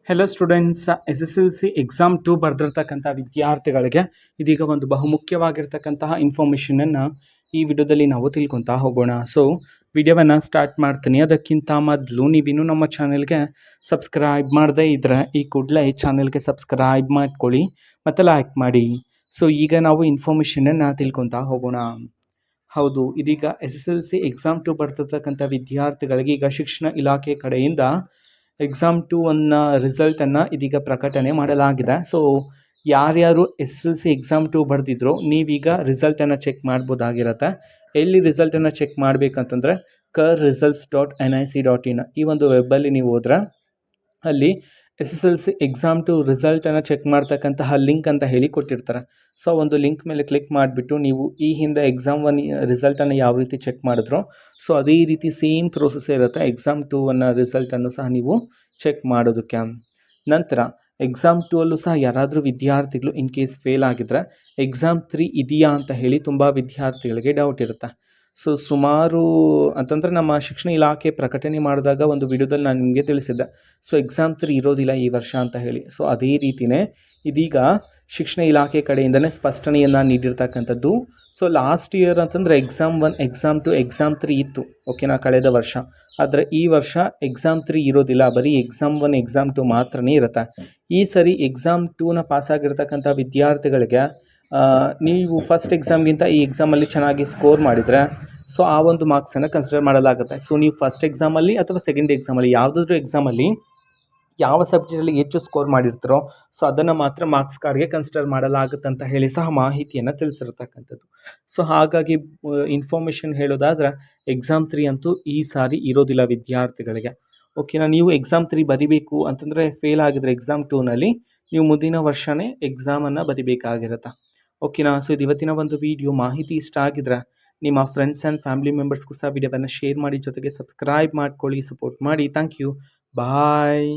Hello students, SSLC exam 2 ಬರೆದಿರ್ತಕ್ಕಂಥ ವಿದ್ಯಾರ್ಥಿಗಳಿಗೆ ಇದೀಗ ಒಂದು ಬಹುಮುಖ್ಯವಾಗಿರ್ತಕ್ಕಂತಹ ಇನ್ಫಾರ್ಮೇಷನನ್ನು ಈ ವಿಡಿಯೋದಲ್ಲಿ ನಾವು ತಿಳ್ಕೊತಾ ಹೋಗೋಣ. ಸೊ ವಿಡಿಯೋವನ್ನು ಸ್ಟಾರ್ಟ್ ಮಾಡ್ತೀನಿ. ಅದಕ್ಕಿಂತ ಮೊದಲು ನೀವಿನ್ನೂ ನಮ್ಮ ಚಾನೆಲ್ಗೆ ಸಬ್ಸ್ಕ್ರೈಬ್ ಮಾಡದೇ ಇದ್ದರೆ ಈ ಕೂಡಲೇ ಚಾನೆಲ್ಗೆ ಸಬ್ಸ್ಕ್ರೈಬ್ ಮಾಡ್ಕೊಳ್ಳಿ ಮತ್ತು ಲೈಕ್ ಮಾಡಿ. ಸೊ ಈಗ ನಾವು ಇನ್ಫಾರ್ಮೇಷನನ್ನು ತಿಳ್ಕೊತಾ ಹೋಗೋಣ. ಹೌದು, ಇದೀಗ SSLC ಎಕ್ಸಾಮ್ 2 ಬರ್ತಿರ್ತಕ್ಕಂಥ ವಿದ್ಯಾರ್ಥಿಗಳಿಗೆ ಈಗ ಶಿಕ್ಷಣ ಇಲಾಖೆ ಕಡೆಯಿಂದ ಎಕ್ಸಾಮ್ 2 ಅನ್ನ ರಿಸಲ್ಟನ್ನು ಇದೀಗ ಪ್ರಕಟಣೆ ಮಾಡಲಾಗಿದೆ. ಸೊ ಯಾರ್ಯಾರು SSLC ಎಕ್ಸಾಮ್ 2 ಬರೆದಿದ್ರು ನೀವೀಗ ರಿಸಲ್ಟನ್ನು ಚೆಕ್ ಮಾಡ್ಬೋದಾಗಿರುತ್ತೆ. ಎಲ್ಲಿ ರಿಸಲ್ಟನ್ನು ಚೆಕ್ ಮಾಡಬೇಕಂತಂದರೆ KERResults.nic.in ಈ ಒಂದು ವೆಬ್ಬಲ್ಲಿ ನೀವು ಹೋದ್ರೆ ಅಲ್ಲಿ SSLC ಎಕ್ಸಾಮ್ 2 ರಿಸಲ್ಟನ್ನು ಚೆಕ್ ಮಾಡ್ತಕ್ಕಂತಹ ಲಿಂಕ್ ಅಂತ ಹೇಳಿ ಕೊಟ್ಟಿರ್ತಾರೆ. ಸೊ ಒಂದು ಲಿಂಕ್ ಮೇಲೆ ಕ್ಲಿಕ್ ಮಾಡಿಬಿಟ್ಟು ನೀವು ಈ ಹಿಂದೆ ಎಕ್ಸಾಮ್ 1 ರಿಸಲ್ಟನ್ನು ಯಾವ ರೀತಿ ಚೆಕ್ ಮಾಡಿದ್ರೋ ಸೊ ಅದೇ ರೀತಿ ಸೇಮ್ ಪ್ರೋಸೆಸ್ ಇರುತ್ತೆ ಎಕ್ಸಾಮ್ 2 ಅನ್ನ ರಿಸಲ್ಟನ್ನು ಸಹ ನೀವು ಚೆಕ್ ಮಾಡೋದಕ್ಕೆ. ನಂತರ ಎಕ್ಸಾಮ್ 2 ಅಲ್ಲೂ ಸಹ ಯಾರಾದರೂ ವಿದ್ಯಾರ್ಥಿಗಳು ಇನ್ ಕೇಸ್ ಫೇಲ್ ಆಗಿದ್ದರೆ ಎಕ್ಸಾಮ್ 3 ಇದೆಯಾ ಅಂತ ಹೇಳಿ ತುಂಬ ವಿದ್ಯಾರ್ಥಿಗಳಿಗೆ ಡೌಟ್ ಇರುತ್ತೆ. ಸೊ ಸುಮಾರು ಅಂತಂದರೆ ನಮ್ಮ ಶಿಕ್ಷಣ ಇಲಾಖೆ ಪ್ರಕಟಣೆ ಮಾಡಿದಾಗ ಒಂದು ವಿಡಿಯೋದಲ್ಲಿ ನಾನು ನಿಮಗೆ ತಿಳಿಸಿದ್ದೆ. ಸೊ ಎಕ್ಸಾಮ್ 3 ಇರೋದಿಲ್ಲ ಈ ವರ್ಷ ಅಂತ ಹೇಳಿ. ಸೊ ಅದೇ ರೀತಿಯೇ ಇದೀಗ ಶಿಕ್ಷಣ ಇಲಾಖೆ ಕಡೆಯಿಂದನೇ ಸ್ಪಷ್ಟನೆಯನ್ನು ನೀಡಿರ್ತಕ್ಕಂಥದ್ದು. ಸೊ ಲಾಸ್ಟ್ ಇಯರ್ ಅಂತಂದರೆ ಎಕ್ಸಾಮ್ 1, ಎಕ್ಸಾಮ್ 2, ಎಕ್ಸಾಮ್ 3 ಇತ್ತು, ಓಕೆನಾ, ಕಳೆದ ವರ್ಷ. ಆದರೆ ಈ ವರ್ಷ ಎಕ್ಸಾಮ್ 3 ಇರೋದಿಲ್ಲ, ಬರೀ ಎಕ್ಸಾಮ್ 1, ಎಕ್ಸಾಮ್ 2 ಮಾತ್ರನೇ ಇರುತ್ತೆ. ಈ ಸರಿ ಎಕ್ಸಾಮ್ 2ನ ಪಾಸಾಗಿರ್ತಕ್ಕಂಥ ವಿದ್ಯಾರ್ಥಿಗಳಿಗೆ ನೀವು ಫಸ್ಟ್ ಎಕ್ಸಾಮ್ಗಿಂತ ಈ ಎಕ್ಸಾಮಲ್ಲಿ ಚೆನ್ನಾಗಿ ಸ್ಕೋರ್ ಮಾಡಿದರೆ ಸೊ ಆ ಒಂದು ಮಾರ್ಕ್ಸನ್ನು ಕನ್ಸಿಡರ್ ಮಾಡಲಾಗುತ್ತೆ. ಸೊ ನೀವು ಫಸ್ಟ್ ಎಕ್ಸಾಮಲ್ಲಿ ಅಥವಾ ಸೆಕೆಂಡ್ ಎಕ್ಸಾಮಲ್ಲಿ ಯಾವುದಾದ್ರೂ ಎಕ್ಸಾಮಲ್ಲಿ ಯಾವ ಸಬ್ಜೆಕ್ಟಲ್ಲಿ ಹೆಚ್ಚು ಸ್ಕೋರ್ ಮಾಡಿರ್ತಾರೋ ಸೊ ಅದನ್ನು ಮಾತ್ರ ಮಾರ್ಕ್ಸ್ ಕಾರ್ಡ್ಗೆ ಕನ್ಸಿಡರ್ ಮಾಡಲಾಗುತ್ತೆ ಅಂತ ಹೇಳಿ ಸಹ ಮಾಹಿತಿಯನ್ನು ತಿಳಿಸಿರ್ತಕ್ಕಂಥದ್ದು. ಸೊ ಹಾಗಾಗಿ ಇನ್ಫಾರ್ಮೇಷನ್ ಹೇಳೋದಾದರೆ ಎಕ್ಸಾಮ್ 3 ಅಂತೂ ಈ ಸಾರಿ ಇರೋದಿಲ್ಲ ವಿದ್ಯಾರ್ಥಿಗಳಿಗೆ, ಓಕೆನಾ. ನೀವು ಎಕ್ಸಾಮ್ 3 ಬರಿಬೇಕು ಅಂತಂದರೆ ಫೇಲ್ ಆಗಿದ್ರೆ ಎಕ್ಸಾಮ್ 2ನಲ್ಲಿ ನೀವು ಮುಂದಿನ ವರ್ಷವೇ ಎಕ್ಸಾಮನ್ನು ಬರಿಬೇಕಾಗಿರುತ್ತೆ, ಓಕೆನಾ. ಸೊ ಇದು ಇವತ್ತಿನ ಒಂದು ವಿಡಿಯೋ. ಮಾಹಿತಿ ಇಷ್ಟ ಆಗಿದ್ರೆ ನಿಮ್ಮ ಫ್ರೆಂಡ್ಸ್ ಆ್ಯಂಡ್ ಫ್ಯಾಮಿಲಿ ಮೆಂಬರ್ಸ್ಗೂ ಸಹ ವಿಡಿಯೋವನ್ನು ಶೇರ್ ಮಾಡಿ, ಜೊತೆಗೆ ಸಬ್ಸ್ಕ್ರೈಬ್ ಮಾಡ್ಕೊಳ್ಳಿ, ಸಪೋರ್ಟ್ ಮಾಡಿ. Thank you, bye.